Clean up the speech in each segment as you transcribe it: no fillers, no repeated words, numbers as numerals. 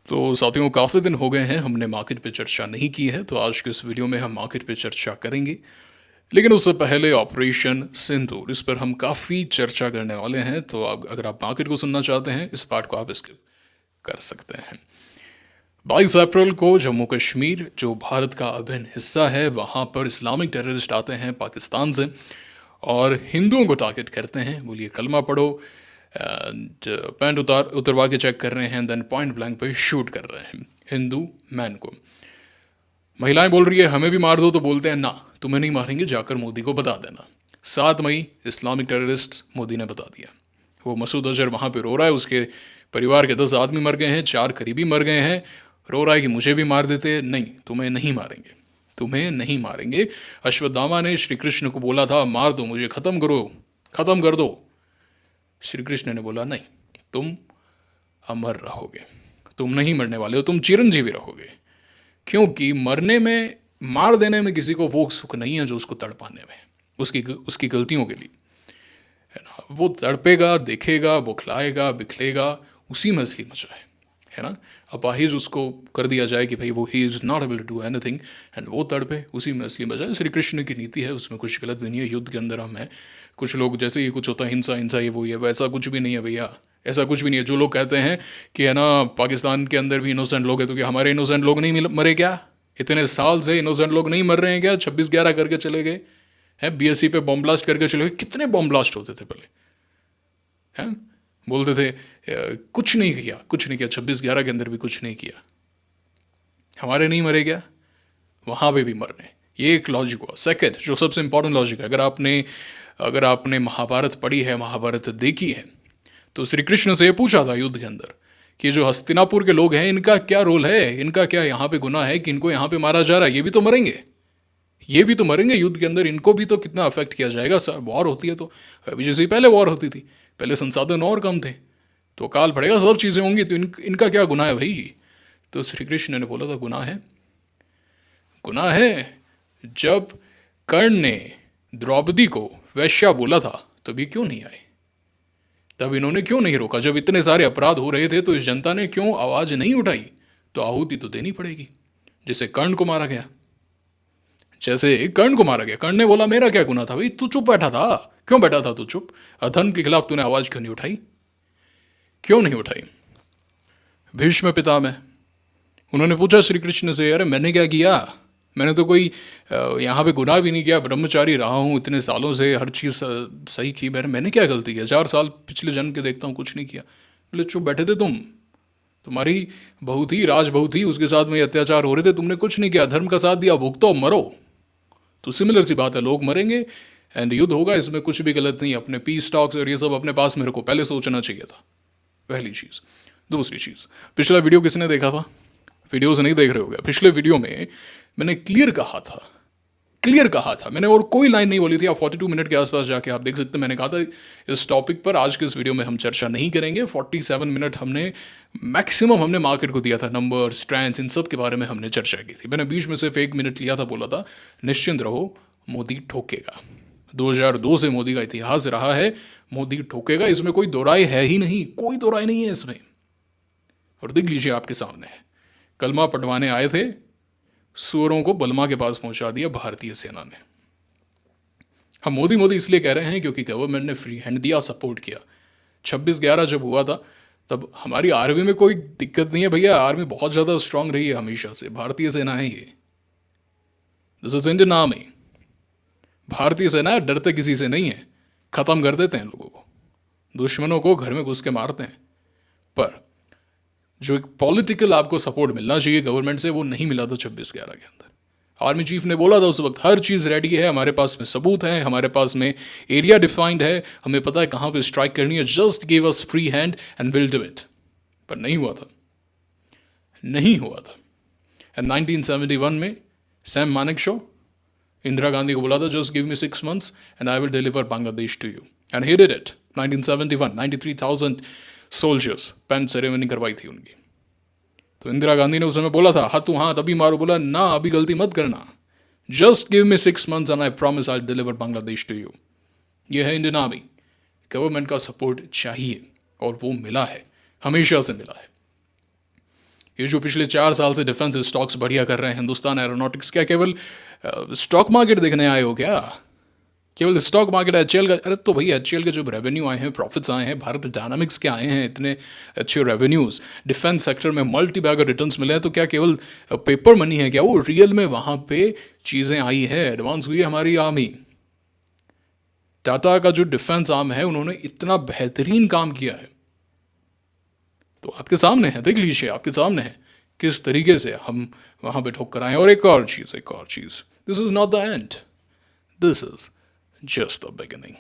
तो साथियों, काफ़ी दिन हो गए हैं हमने मार्केट पे चर्चा नहीं की है, तो आज के इस वीडियो में हम मार्केट पे चर्चा करेंगे। लेकिन उससे पहले ऑपरेशन सिंदूर, इस पर हम काफ़ी चर्चा करने वाले हैं। तो अगर आप मार्केट को सुनना चाहते हैं, इस पार्ट को आप स्किप कर सकते हैं। 22 अप्रैल को जम्मू कश्मीर, जो भारत का अभिन्न हिस्सा है, वहाँ पर इस्लामिक टेररिस्ट आते हैं पाकिस्तान से और हिंदुओं को टारगेट करते हैं। बोलिए कलमा पढ़ो, एंड पैंट उतरवा के चेक कर रहे हैं, देन पॉइंट ब्लैंक पे शूट कर रहे हैं हिंदू मैन को। महिलाएं बोल रही है हमें भी मार दो, तो बोलते हैं ना, तुम्हें नहीं मारेंगे, जाकर मोदी को बता देना। 7 मई, इस्लामिक टेररिस्ट मोदी ने बता दिया। वो मसूद अजहर वहाँ पे रो रहा है, उसके परिवार के 10 आदमी मर गए हैं, 4 करीबी मर गए हैं। रो रहा है कि मुझे भी मार देते। नहीं, तुम्हें नहीं मारेंगे, तुम्हें नहीं मारेंगे। अश्वत्थामा ने श्री कृष्ण को बोला था मार दो मुझे, ख़त्म करो, ख़त्म कर दो। श्री कृष्ण ने बोला नहीं, तुम अमर रहोगे, तुम नहीं मरने वाले हो, तुम चिरंजीवी रहोगे। क्योंकि मरने में, मार देने में किसी को वो सुख नहीं है जो उसको तड़पाने में, उसकी उसकी गलतियों के लिए, है ना। वो तड़पेगा, देखेगा, बुखलाएगा, बिखलेगा, उसी में असली मजा है ना। अपाहिज उसको कर दिया जाए कि भाई वो he is not able to do anything, and वो तड़पे, उसी में असली मजा है। श्री कृष्ण की नीति है, उसमें कुछ गलत भी नहीं है। युद्ध के अंदर हम हैं, कुछ लोग जैसे ही कुछ होता है हिंसा हिंसा ये वो है, वैसा कुछ भी नहीं है भैया, ऐसा कुछ भी नहीं है। जो लोग कहते हैं कि है ना पाकिस्तान के अंदर भी इनोसेंट लोग हैं, तो क्या हमारे इनोसेंट लोग नहीं मरे क्या? इतने साल से इनोसेंट लोग नहीं मर रहे हैं क्या? 26/11 करके चले गए हैं, बीएससी पे बॉम्ब ब्लास्ट करके चले गए। कितने बॉम्ब ब्लास्ट होते थे पहले, हैं? बोलते थे कुछ नहीं किया, कुछ नहीं किया, 26/11 के अंदर भी कुछ नहीं किया। हमारे नहीं मरे क्या? वहाँ पे भी मरने। ये एक लॉजिक हुआ। सेकंड, जो सबसे इंपॉर्टेंट लॉजिक है, अगर आपने महाभारत पढ़ी है, महाभारत देखी है, तो श्री कृष्ण से ये पूछा था युद्ध के अंदर कि जो हस्तिनापुर के लोग हैं इनका क्या रोल है, इनका क्या यहाँ पे गुनाह है कि इनको यहाँ पे मारा जा रहा है? ये भी तो मरेंगे, ये भी तो मरेंगे युद्ध के अंदर, इनको भी तो कितना अफेक्ट किया जाएगा। सर वॉर होती है तो, अभी जैसे पहले वॉर होती थी, पहले संसाधन और कम थे, तो काल पड़ेगा, सब चीज़ें होंगी, तो इनका क्या गुनाह है भाई? तो श्री कृष्ण ने बोला था गुनाह है, गुनाह है। जब कर्ण ने द्रौपदी को वैश्या बोला था, तभी क्यों नहीं आए? तब इन्होंने क्यों नहीं रोका? जब इतने सारे अपराध हो रहे थे तो इस जनता ने क्यों आवाज नहीं उठाई? तो आहुति तो देनी पड़ेगी। जैसे कर्ण को मारा गया, जैसे कर्ण को मारा गया, कर्ण ने बोला मेरा क्या गुनाह था भाई, तू चुप बैठा था, क्यों बैठा था तू चुप? अधर्म के खिलाफ तूने आवाज क्यों नहीं उठाई? क्यों नहीं उठाई? भीष्म पितामह, उन्होंने पूछा श्री कृष्ण से, अरे मैंने क्या किया? मैंने तो कोई यहाँ पे गुनाह भी नहीं किया, ब्रह्मचारी रहा हूँ इतने सालों से, हर चीज़ सही की, मैंने क्या गलती किया? 4 साल पिछले जन्म के देखता हूँ, कुछ नहीं किया। बोले चुप बैठे थे तुम, तुम्हारी बहू थी, राजबहू थी, उसके साथ में अत्याचार हो रहे थे, तुमने कुछ नहीं किया, धर्म का साथ दिया, भुगतो मरो। तो सिमिलर सी बात है, लोग मरेंगे एंड युद्ध होगा, इसमें कुछ भी गलत नहीं। अपने पीस टॉक्स और ये सब अपने पास में रखो, पहले सोचना चाहिए था, पहली चीज़। दूसरी चीज़, पिछला वीडियो किसने देखा था? वीडियोस नहीं देख रहे हो गया, पिछले वीडियो में मैंने क्लियर कहा था, क्लियर कहा था मैंने, और कोई लाइन नहीं बोली थी। आप 42 मिनट के आसपास जाके आप देख सकते हैं। मैंने कहा था इस टॉपिक पर आज के इस वीडियो में हम चर्चा नहीं करेंगे। 47 मिनट हमने मैक्सिमम हमने मार्केट को दिया था, नंबर, स्ट्रेंथ, इन सब के बारे में हमने चर्चा की थी। मैंने बीच में सिर्फ 1 मिनट लिया था, बोला था निश्चिंत रहो, मोदी ठोकेगा। 2002 से मोदी का इतिहास रहा है, मोदी ठोकेगा, इसमें कोई दो राय है ही नहीं, कोई दो राय नहीं है इसमें। और देख लीजिए आपके सामने है, कलमा पटवाने आए थे, सुअरों को बलमा के पास पहुंचा दिया भारतीय सेना ने। हम मोदी मोदी इसलिए कह रहे हैं क्योंकि गवर्नमेंट ने फ्री हैंड दिया, सपोर्ट किया। 26/11 जब हुआ था, तब हमारी आर्मी में कोई दिक्कत नहीं है भैया, आर्मी बहुत ज़्यादा स्ट्रांग रही है हमेशा से, भारतीय सेना है ये, दिस इज इंडियन आर्मी। भारतीय सेना है, डरते किसी से नहीं है, ख़त्म कर देते हैं लोगों को, दुश्मनों को घर में घुस के मारते हैं। पर जो एक पॉलिटिकल आपको सपोर्ट मिलना चाहिए गवर्नमेंट से, वो नहीं मिला था 26/11 के अंदर। आर्मी चीफ ने बोला था उस वक्त हर चीज़ रेडी है, हमारे पास में सबूत है, हमारे पास में एरिया डिफाइंड है, हमें पता है कहाँ पे स्ट्राइक करनी है, just give us free hand and will do it. पर नहीं हुआ था, नहीं हुआ था। एंड 1971 में सैम मानेकशॉ इंदिरा गांधी को बोला था just give me 6 months and I will deliver Bangladesh to you, and he did it. 1971 93,000 soldiers, pant ceremony करवाई थी उनकी। तो इंदिरा गांधी ने उस समय बोला था हाँ तू हाँ तभी मारो, बोला ना अभी गलती मत करना, just give me 6 months and I promise I deliver Bangladesh to you. ये है इंडियन आर्मी। गवर्नमेंट का सपोर्ट चाहिए और वो मिला है, हमेशा से मिला है। ये जो पिछले 4 साल से डिफेंस स्टॉक्स बढ़िया कर रहे हैं, हिंदुस्तान एरोनॉटिक्स, क्या केवल स्टॉक मार्केट देखने आए हो क्या? केवल स्टॉक मार्केट एचएल का? अरे तो भैया एचएल के जो रेवेन्यू आए हैं, प्रॉफिट्स आए हैं, भारत डायनामिक्स के आए हैं इतने अच्छे रेवेन्यूज़, डिफेंस सेक्टर में मल्टी बैगर रिटर्न्स मिले हैं, तो क्या केवल पेपर मनी है क्या? वो रियल में वहाँ पे चीज़ें आई है, एडवांस हुई है हमारी आर्मी। टाटा का जो डिफेंस आर्म है, उन्होंने इतना बेहतरीन काम किया है, तो आपके सामने है, देख लीजिए, आपके सामने है किस तरीके से हम वहाँ पे ठोक कर आए हैं। और एक और चीज़, this is not the end, this is just the beginning.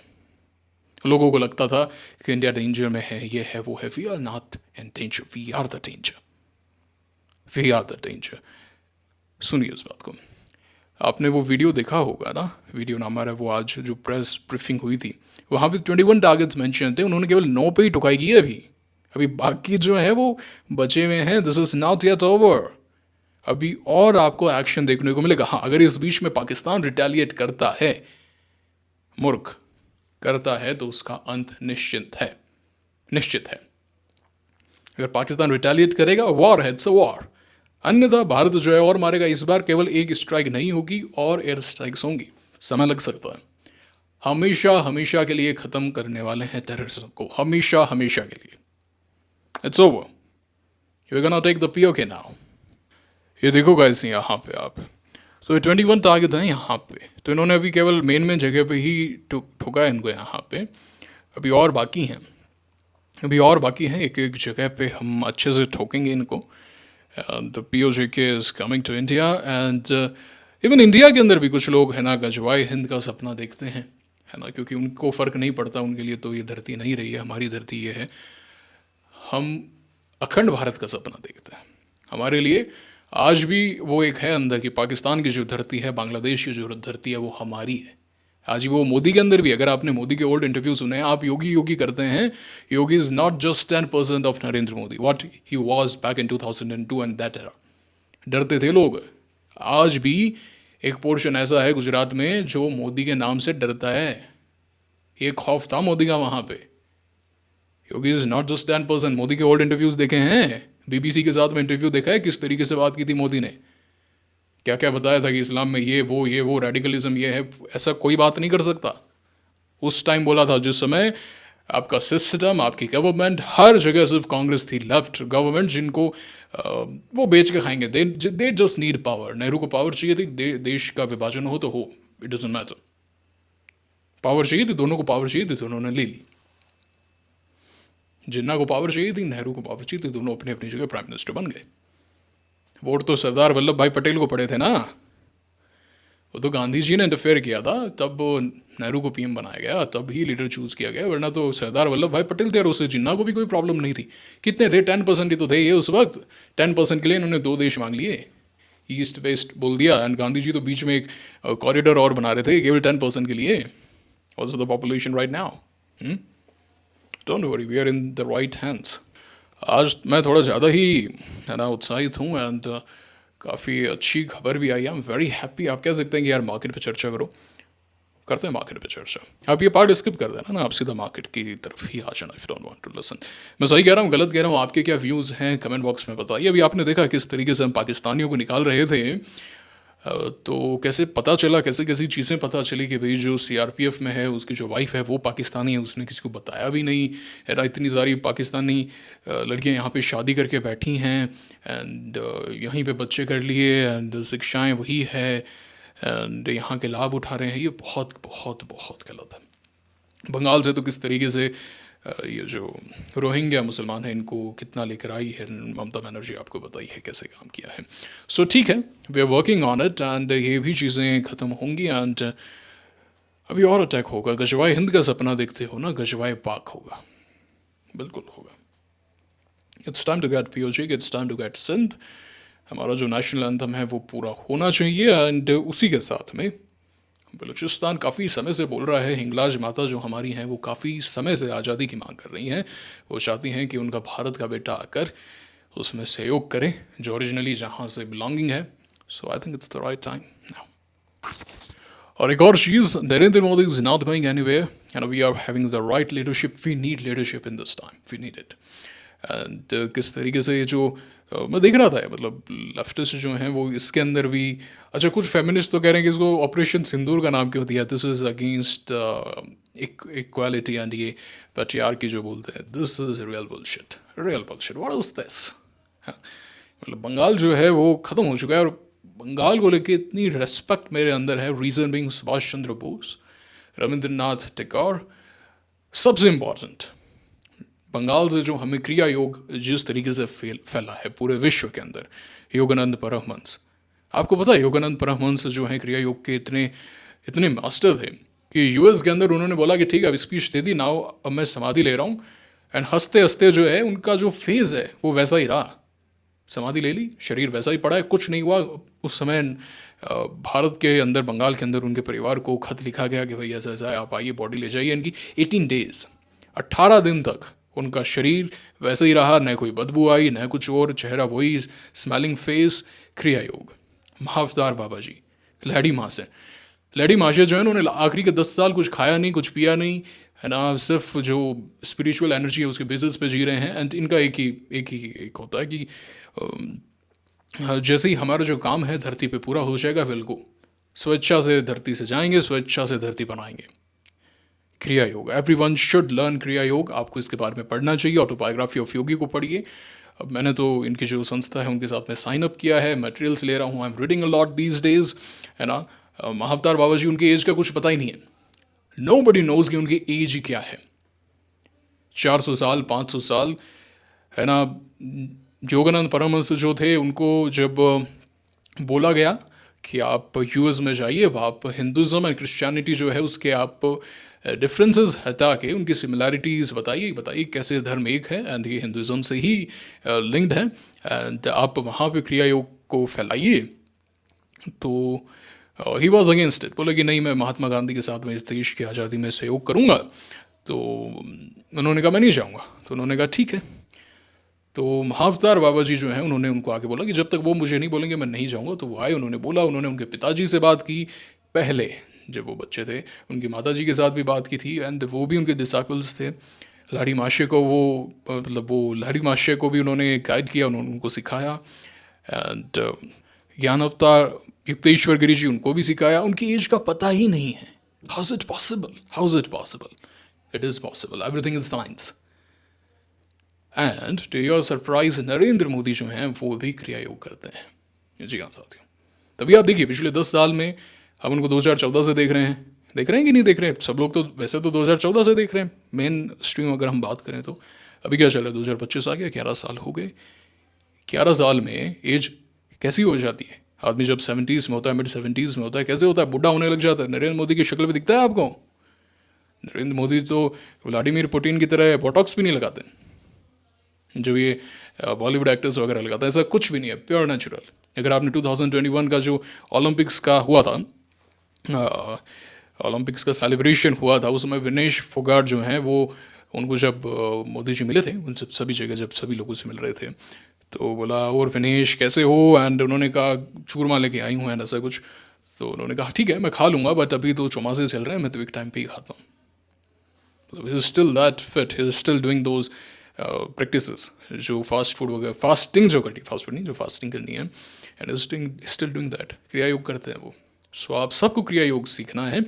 लोगों को लगता था कि इंडिया डेंजर में है, ये है, वो है। We are not in danger, we are the danger, we are the danger. सुनिए इस बात को, आपने वो वीडियो देखा होगा ना, वीडियो नाम आ रहा है वो, आज जो प्रेस ब्रीफिंग हुई थी, वहाँ पे 21 टारगेट्स मेंशन थे, उन्होंने केवल 9 पे ही टुकाई की है अभी। अभी बाकी जो है वो बचे हुए हैं। This is not yet over, अभी और आपको एक्शन देखने को मिलेगा। हाँ, अगर इस बीच में पाकिस्तान रिटेलिएट करता है, मूर्ख करता है, तो उसका अंत निश्चित है, निश्चित है। अगर पाकिस्तान रिटेलिएट करेगा, वॉर है, इट्स अ वॉर। अन्यथा भारत जो है और मारेगा। इस बार केवल एक स्ट्राइक नहीं होगी, और एयर स्ट्राइक्स होंगी, समय लग सकता है। हमेशा हमेशा के लिए ख़त्म करने वाले हैं टेररिज्म को, हमेशा हमेशा के लिए। It's over, you gonna take the POK now. ये देखो गाइस, यहाँ पे आप, तो ये 21 टारगेट हैं यहाँ पे, तो इन्होंने अभी केवल मेन जगह पे ही ठोका है इनको यहाँ पे। अभी और बाकी हैं, अभी और बाकी हैं, एक एक जगह पे हम अच्छे से ठोकेंगे इनको। The POJK is coming to India, and even India के अंदर भी कुछ लोग है ना गजवाए हिंद का सपना देखते हैं, है ना, क्योंकि उनको फ़र्क नहीं पड़ता, उनके लिए तो ये धरती नहीं रही है, हमारी धरती ये है। हम अखंड भारत का सपना देखते हैं। हमारे लिए आज भी वो एक है अंदर की, पाकिस्तान की जो धरती है, बांग्लादेश की जो धरती है, वो हमारी है। आज भी वो मोदी के अंदर भी, अगर आपने मोदी के ओल्ड इंटरव्यू सुने, आप योगी योगी करते हैं, Yogi is not just 10% of Narendra Modi, what he was back in 2002 and that era. डरते थे लोग। आज भी एक पोर्शन ऐसा है गुजरात में जो मोदी के नाम से डरता है। ये खौफ था मोदी का वहाँ पे। योगी इज़ नॉट जस्ट 10%। मोदी के ओल्ड इंटरव्यूज़ देखे हैं, BBC के साथ में इंटरव्यू देखा है, किस तरीके से बात की थी मोदी ने, क्या क्या बताया था कि इस्लाम में ये वो रेडिकलिज्म ये है। ऐसा कोई बात नहीं कर सकता। उस टाइम बोला था जिस समय आपका सिस्टम, आपकी गवर्नमेंट, हर जगह सिर्फ कांग्रेस थी, लेफ्ट गवर्नमेंट, जिनको वो बेच के खाएंगे। They just need power. Nehru को पावर चाहिए थी, देश का विभाजन हो तो हो, इट डजंट मैटर। पावर चाहिए थी, दोनों को पावर चाहिए थी, तो उन्होंने ले ली। जिन्ना को पावर चाहिए थी, नेहरू को पावर चाहिए थी, दोनों अपनी अपनी जगह प्राइम मिनिस्टर बन गए। वोट तो सरदार वल्लभ भाई पटेल को पड़े थे ना, वो तो गांधी जी ने इंटरफेयर किया था, तब नेहरू को PM बनाया गया, तब ही लीडर चूज़ किया गया, वरना तो सरदार वल्लभ भाई पटेल थे और उससे जिन्ना को भी कोई प्रॉब्लम नहीं थी। कितने थे? 10% ही तो थे ये उस वक्त। 10% के लिए इन्होंने 2 देश मांग लिए, ईस्ट वेस्ट बोल दिया, एंड गांधी जी तो बीच में एक कॉरिडोर और बना रहे थे केवल 10% के लिए। Also the population right now, don't worry, we are in the right hands. आज मैं थोड़ा ज़्यादा ही है ना उत्साहित हूँ, एंड काफ़ी अच्छी खबर भी आई है। I am very happy. आप कह सकते हैं कि यार मार्केट पे चर्चा करो, करते हैं मार्केट पे चर्चा। आप ये पार्ट स्किप कर देना ना, आप सीधा मार्केट की तरफ ही आ जाना, if don't want to listen. मैं सही कह रहा हूँ, गलत कह रहा हूँ, आपके क्या व्यूज़ हैं कमेंट बॉक्स में बताइए। अभी आपने देखा किस तरीके से हम पाकिस्तानियों को निकाल रहे थे, तो कैसे पता चला, कैसे कैसी चीज़ें पता चली कि भाई जो CRPF में है उसकी जो वाइफ है वो पाकिस्तानी है, उसने किसी को बताया भी नहीं है ना। इतनी सारी पाकिस्तानी लड़कियां यहाँ पे शादी करके बैठी हैं, एंड यहीं पे बच्चे कर लिए, एंड शिक्षाएं वही है, एंड यहाँ के लाभ उठा रहे हैं। ये बहुत बहुत बहुत गलत है। बंगाल से तो किस तरीके से ये जो रोहिंग्या मुसलमान हैं इनको कितना लेकर आई है ममता बनर्जी, आपको बताई है कैसे काम किया है। सो ठीक है, we are working on it, and ये भी चीज़ें ख़त्म होंगी, एंड अभी और अटैक होगा। गजवाए हिंद का सपना देखते हो ना, गजवाए पाक होगा, बिल्कुल होगा। It's time to get POJ, it's time to get Sindh. हमारा जो नेशनल एंथम है वो पूरा होना चाहिए, एंड उसी के साथ में बलूचिस्तान काफ़ी समय से बोल रहा है, हिंगलाज माता जो हमारी हैं वो काफ़ी समय से आज़ादी की मांग कर रही हैं। वो चाहती हैं कि उनका भारत का बेटा आकर उसमें सहयोग करे, जो ओरिजिनली जहाँ से बिलोंगिंग है। So I think it's the right time now. और एक और चीज़, Narendra Modi is not going anywhere, and we are having the right leadership. We need leadership in this time, we need it. And किस तरीके से ये जो मैं देख रहा था मतलब लेफ्टिस्ट जो हैं वो इसके अंदर भी, अच्छा कुछ फेमिनिस्ट तो कह रहे हैं कि इसको ऑपरेशन सिंदूर का नाम क्यों दिया, this is against equality and ये पैट्रियार्की जो बोलते हैं, this is real bullshit, what is this. मतलब बंगाल जो है वो ख़त्म हो चुका है, और बंगाल को लेके इतनी रेस्पेक्ट मेरे अंदर है, रीज़न बिंग सुभाष चंद्र बोस, रविंद्रनाथ टैगोर, सबसे इम्पॉर्टेंट बंगाल से जो हमें क्रिया योग जिस तरीके से फैला है पूरे विश्व के अंदर, योगानंद परमहंस। आपको पता है योगानंद परमहंस जो हैं क्रिया योग के इतने इतने मास्टर थे कि यूएस के अंदर उन्होंने बोला कि ठीक है अब स्पीच दे दी, नाउ अब मैं समाधि ले रहा हूँ, एंड हंसते हंसते जो है उनका जो फेज़ है वो वैसा ही रहा। समाधि ले ली, शरीर वैसा ही पड़ा है, कुछ नहीं हुआ। उस समय भारत के अंदर, बंगाल के अंदर उनके परिवार को खत लिखा गया कि भाई ऐसा ऐसा है, आप आइए बॉडी ले जाइए इनकी। 18 डेज, 18 दिन तक उनका शरीर वैसे ही रहा, न कोई बदबू आई न कुछ और, चेहरा वही स्माइलिंग फेस। क्रिया योग, महाअवतार बाबा जी, लहड़ी माँ से, लहड़ी माँ से जो है उन्होंने आखिरी के 10 साल कुछ खाया नहीं, कुछ पिया नहीं, है ना, सिर्फ जो स्पिरिचुअल एनर्जी है उसके बेसिस पे जी रहे हैं। एंड इनका एक होता है कि जैसे ही हमारा जो काम है धरती पे पूरा हो जाएगा, फिर को स्वेच्छा से धरती से जाएंगे, स्वेच्छा से धरती बनाएंगे। क्रिया योग, एवरीवन शुड लर्न क्रिया योग। आपको इसके बारे में पढ़ना चाहिए, ऑटोबायोग्राफी ऑफ योगी को पढ़िए। अब मैंने तो इनकी जो संस्था है उनके साथ में साइन अप किया है, मटेरियल्स ले रहा हूँ, I am reading a lot these days, है ना। महाअवतार बाबा जी, उनकी एज का कुछ पता ही नहीं है, नो बडी नोज कि उनकी एज क्या है, 400 साल 500 साल, है ना। योगानंद परमहंस जो थे उनको जब बोला गया कि आप यूएस में जाइए, आप हिंदुज़म एंड क्रिश्चियनिटी जो है उसके आप डिफरेंसेस हटा के उनकी सिमिलैरिटीज़ बताइए कैसे धर्म एक है, एंड ये हिंदुज़म से ही लिंक्ड है, एंड आप वहाँ पे क्रिया योग को फैलाइए। तो ही वॉज अगेंस्ट इट, बोला कि नहीं मैं महात्मा गांधी के साथ में इस देश की आज़ादी में सहयोग करूँगा। तो उन्होंने कहा मैं नहीं जाऊँगा, तो उन्होंने कहा ठीक है। तो महाअवतार बाबा जी जो हैं उन्होंने उनको आके बोला कि जब तक वो मुझे नहीं बोलेंगे मैं नहीं जाऊँगा। तो वो आए, उन्होंने बोला, उन्होंने उनके पिताजी से बात की पहले जब वो बच्चे थे, उनकी माता जी के साथ भी बात की थी, एंड वो भी उनके डिसाइपल्स थे। लाड़ी माशे को वो मतलब वो लाड़ी माशे को भी उन्होंने गाइड किया, उन्होंने उनको सिखाया, एंड ज्ञान अवतार युक्तेश्वर गिरी जी उनको भी सिखाया। उनकी एज का पता ही नहीं है। How is it possible? It is possible, everything is science. And to your surprise Narendra Modi जो हैं वो भी क्रिया योग करते हैं। जी हाँ साथियों, तभी आप देखिए पिछले 10 साल में हम उनको 2014 से देख रहे हैं कि नहीं देख रहे हैं? सब लोग तो वैसे तो 2014 से देख रहे हैं, मेन स्ट्रीम अगर हम बात करें तो। अभी क्या चल रहा है, 2025 आ गया, 11 साल हो गए। 11 साल में एज कैसी हो जाती है? आदमी जब 70s में होता है, मिड 70s में होता है, कैसे होता है, बुढ़ा होने लग जाता है। नरेंद्र मोदी की शक्ल भी दिखता है आपको? नरेंद्र मोदी तो व्लादिमीर पुतिन की तरह बोटॉक्स भी नहीं लगाते जो ये बॉलीवुड एक्टर्स वगैरह लगाता है, ऐसा कुछ भी नहीं है, प्योर नेचुरल। अगर आपने 2021 का जो ओलंपिक्स का हुआ था, ओलंपिक्स का सेलिब्रेशन हुआ था, उसमें विनेश फोगाट जो हैं वो, उनको जब मोदी जी मिले थे उनसे सभी जगह, जब सभी लोगों से मिल रहे थे, तो बोला और विनेश कैसे हो, एंड उन्होंने कहा चूरमा लेके आई हूँ एंड ऐसा कुछ। तो उन्होंने कहा ठीक है मैं खा लूँगा, बट अभी तो चौमासे चल रहे हैं, मैं तो एक टाइम पे ही खाता हूँ। मतलब he is still that fit, he is still doing those practices जो फास्ट फूड वगैरह, फास्टिंग जो करनी, फास्ट फूड नहीं, जो फास्टिंग करनी है, एंड स्टिल डूइंग दैट, क्रिया योग करते हैं वो। सो आप सबको क्रिया योग सीखना है,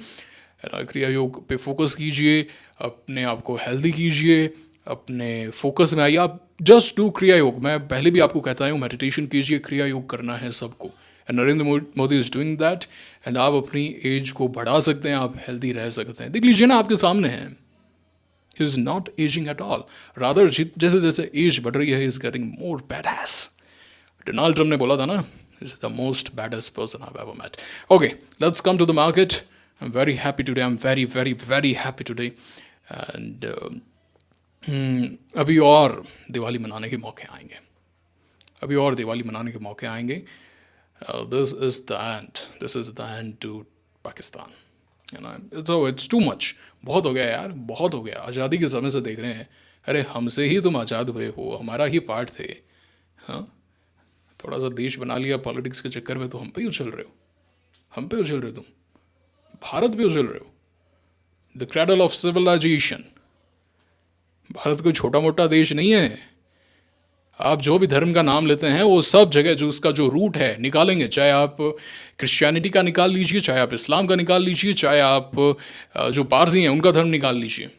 क्रिया योग पे फोकस कीजिए, अपने आप को हेल्दी कीजिए, अपने फोकस में आइए, आप जस्ट डू क्रिया योग। मैं पहले भी आपको कहता हूँ मेडिटेशन कीजिए, क्रिया योग करना है सबको, and Narendra Modi is doing that, and आप अपनी एज को बढ़ा सकते हैं, आप हेल्दी रह सकते हैं। देख लीजिए ना आपके सामने है, he is not aging at all, rather जैसे जैसे एज बढ़ रही है he is getting more badass। Donald Trump ने बोला था ना, this is the most badass person I've ever met। Okay, let's come to the market। I'm very happy today, I'm very happy today, and अभी और दिवाली मनाने के मौके आएंगे, अभी और दिवाली मनाने के मौके आएंगे। This is the end to Pakistan, you know, so it's too much, बहुत हो गया यार, बहुत हो गया। आज़ादी के समय से देख रहे हैं, अरे हमसे ही तुम आज़ाद हुए हो, हमारा ही पार्ट थे। हाँ, थोड़ा सा देश बना लिया पॉलिटिक्स के चक्कर में, तो हम पे ही उछल रहे हो, हम पे उछल रहे हो, तुम भारत पे उछल रहे हो। The cradle of civilization, Bharat कोई छोटा मोटा देश नहीं है। आप जो भी धर्म का नाम लेते हैं वो सब जगह जो उसका जो रूट है निकालेंगे, चाहे आप क्रिश्चियनिटी का निकाल लीजिए, चाहे आप इस्लाम का निकाल लीजिए, चाहे आप जो पारसी हैं उनका धर्म निकाल लीजिए,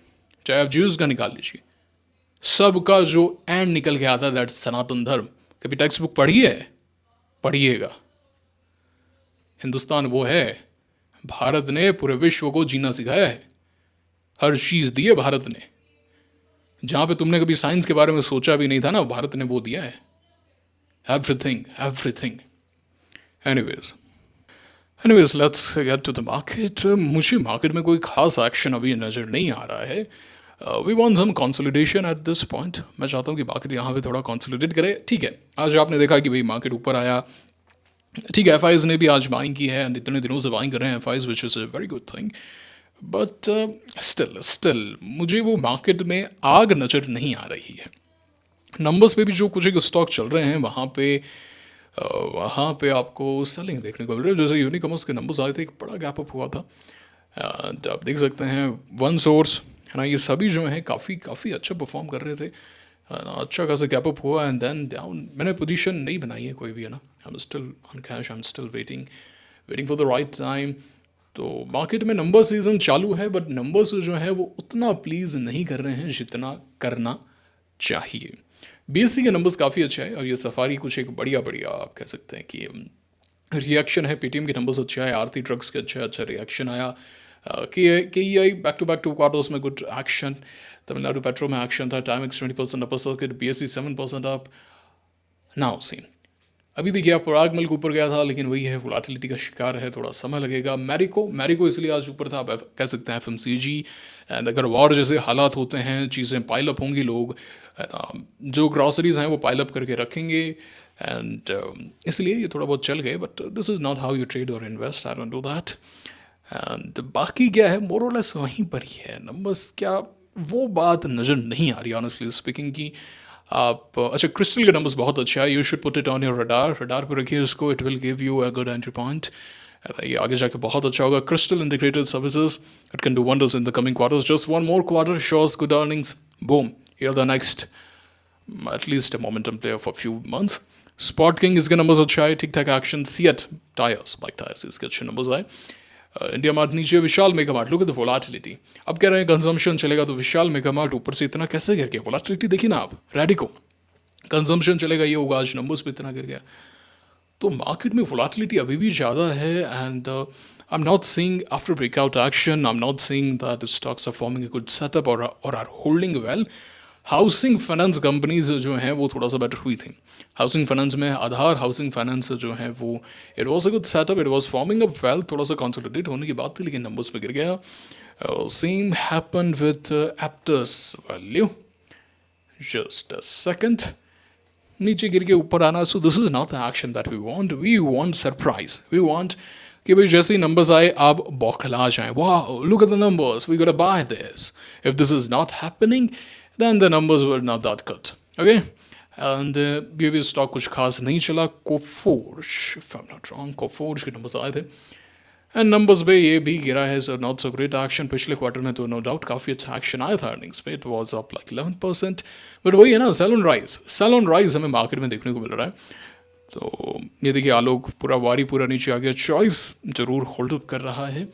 चाहे आप ज्यूज़ का निकाल लीजिए, सबका जो एंड निकल के आता है दैट सनातन धर्म। कभी टेक्स्ट बुक पढ़ी है? पढ़िएगा। हिंदुस्तान वो है, भारत ने पूरे विश्व को जीना सिखाया है, हर चीज़ दी है भारत ने। जहाँ पे तुमने कभी साइंस के बारे में सोचा भी नहीं था ना, भारत ने वो दिया है, everything everything. Anyways anyways let's get to the market. मुझे मार्केट में कोई खास एक्शन अभी नज़र नहीं आ रहा है। We want some consolidation at this point. मैं चाहता हूँ कि मार्केट यहाँ पे थोड़ा कंसोलिडेट करे। ठीक है, आज आपने देखा कि भाई मार्केट ऊपर आया, ठीक है, एफ ने भी आज बाइंग की है, इतने दिनों से बाइंग कर रहे हैं F which is a very good thing, but still मुझे वो मार्केट में आग नज़र नहीं आ रही है। नंबर्स पे भी जो कुछ एक स्टॉक चल रहे हैं वहाँ पे आपको सेलिंग देखने को मिल रही है। जैसे यूनिकॉमर्स के नंबर्स आए थे, एक बड़ा गैप अप हुआ था, एंड आप देख सकते हैं वन सोर्स है ना, ये सभी जो हैं काफ़ी काफ़ी अच्छा परफॉर्म कर रहे थे, अच्छा खासा गैप अप हुआ एंड देन डाउन। मैंने पोजीशन नहीं बनाई है कोई भी, है ना, I am still on cash, I am still waiting for the right time. तो मार्केट में नंबर सीजन चालू है, बट नंबर्स जो है वो उतना प्लीज़ नहीं कर रहे हैं जितना करना चाहिए। बीएससी के नंबर्स काफ़ी अच्छे हैं, और ये सफारी कुछ एक बढ़िया बढ़िया आप कह सकते हैं कि रिएक्शन है। पेटीएम के नंबर्स अच्छे आए, आरती ट्रक्स के अच्छा रिएक्शन आया, K E I back to quarters में गुड एक्शन, तमिलनाडु पेट्रो में एक्शन था, टाइमिक्स 20% upper circuit, BSC 7% up now seen. अभी देखिए आप पराग मिल्क ऊपर गया था, लेकिन वही है वोलाटिलिटी का शिकार है, थोड़ा समय लगेगा। मैरिको इसलिए आज ऊपर था, आप कह सकते हैं एफएमसीजी, एंड अगर वॉर जैसे हालात होते हैं, चीज़ें पाइल अप होंगी, लोग जो ग्रॉसरीज हैं वो पाइल अप करके रखेंगे, एंड इसलिए ये थोड़ा बहुत चल गए, but this is not how you trade और invest, I don't do that. And बाकी क्या है, मोर और लेस वहीं पर ही है। नंबर्स क्या वो बात नज़र नहीं आ रही ऑनेस्टली स्पीकिंग की। आप अच्छा, क्रिस्टल के नंबर्स बहुत अच्छा है, you should put it on your radar पर रखिए इसको, it will give you a good entry point. ये आगे जाके बहुत अच्छा होगा। Crystal integrated services, it can do wonders in the coming quarters, just one more quarter shows good earnings, boom, you're the next at least a momentum player for a few months. Spot King इसके numbers अच्छा है, ठीक ठाक action. CEAT tyres, bike tyres, इसके अच्छे numbers आए। India Mart नीचे, Vishal Mega Mart, look at the volatility. अब कह रहे हैं कंजम्पशन चलेगा, तो विशाल मेगा मार्ट ऊपर से इतना कैसे गिर गया? वोलाटिलिटी देखिए ना आप, रेडिको कंजम्पशन चलेगा, ये होगा, आज नंबर्स पे इतना गिर गया। तो मार्केट में वोलाटिलिटी अभी भी ज़्यादा है, and I am not seeing after breakout action, I am not seeing that stocks are forming a good setup और are holding well. Housing finance companies जो हैं वो थोड़ा सा बेटर हुई थी। हाउसिंग फाइनेंस में आधार हाउसिंग फाइनेंस जो है वो it was a good setup, it was forming up well, थोड़ा सा कंसोलिडेट होने की बात थी, लेकिन नंबर्स पे गिर गया। Same happen with Aptus value, just a second, नीचे गिर के ऊपर आना। So this is not the action that we want surprise, we want कि भाई जैसे ही नंबर्स आए आप बौखला जाएं, वाह look at the numbers, we gotta buy this. If this is not happening then the numbers were not that good, okay? And ये भी स्टॉक कुछ खास नहीं चला। Coforge, if I'm not wrong, Coforge के नंबर्स आए थे, एंड नंबर्स पे ये भी गिरा है, so not so great action. पिछले क्वार्टर में तो नो डाउट काफ़ी अच्छा एक्शन आया था अर्निंग्स पे, it was up like 11%, but वही है ना, सेल ऑन राइज हमें मार्केट में देखने को मिल रहा है। तो ये देखिए आलोक पूरा नीचे आ गया, चॉइस जरूर होल्ड अप कर रहा है,